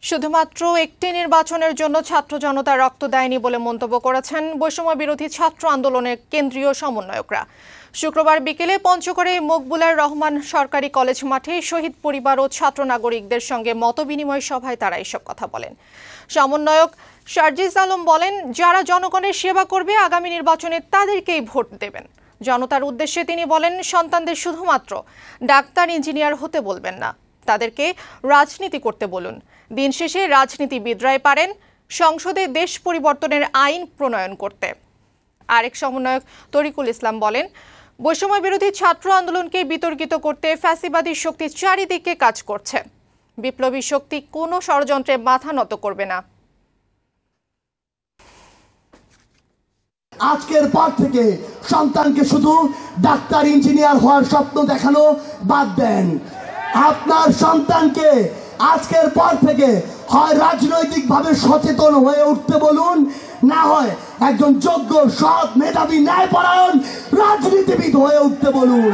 শুধুমাত্র একটি নির্বাচনের জন্য ছাত্র জনতা রক্ত দেয়নি বলে মন্তব্য করেছেন বৈষম্য বিরোধী ছাত্র আন্দোলনের কেন্দ্রীয় সমন্বয়করা। শুক্রবার বিকেলে পঞ্চগড়ে মকবুলার রহমান সরকারি কলেজ মাঠে শহীদ পরিবার ও ছাত্র নাগরিকদের সঙ্গে মতবিনিময় সভায় তারা এসব কথা বলেন। সমন্বয়ক শারজিজ আলম বলেন, যারা জনগণের সেবা করবে আগামী নির্বাচনে তাদেরকেই ভোট দেবেন। জনতার উদ্দেশ্যে তিনি বলেন, সন্তানদের শুধুমাত্র ডাক্তার ইঞ্জিনিয়ার হতে বলবেন না, তাদেরকে রাজনীতি করতে বলুন। দিন শেষে রাজনীতিবিদরাই পারেন সংসদে দেশ পরিবর্তনের আইন প্রণয়ন করতে। আরেক সমন্বয়ক তরিকুল ইসলাম বলেন, বৈষম্য বিরোধী ছাত্র আন্দোলনকে বিতর্কিত করতে ফ্যাসিবাদী শক্তি চারিদিকে কাজ করছে। বিপ্লবী শক্তি কোনো ষড়যন্ত্রে মাথা নত করবে না। আজকের পর থেকে সন্তানকে শুধু ডাক্তার ইঞ্জিনিয়ার হওয়ার স্বপ্ন দেখানো বাদ দেন। আপনার সন্তানকে আজকের পর থেকে হয় রাজনৈতিকভাবে সচেতন হয়ে উঠতে বলুন, না হয় একজন যোগ্য, সৎ, মেধাবী, ন্যায়পরায়ণ রাজনীতিবিদ হয়ে উঠতে বলুন।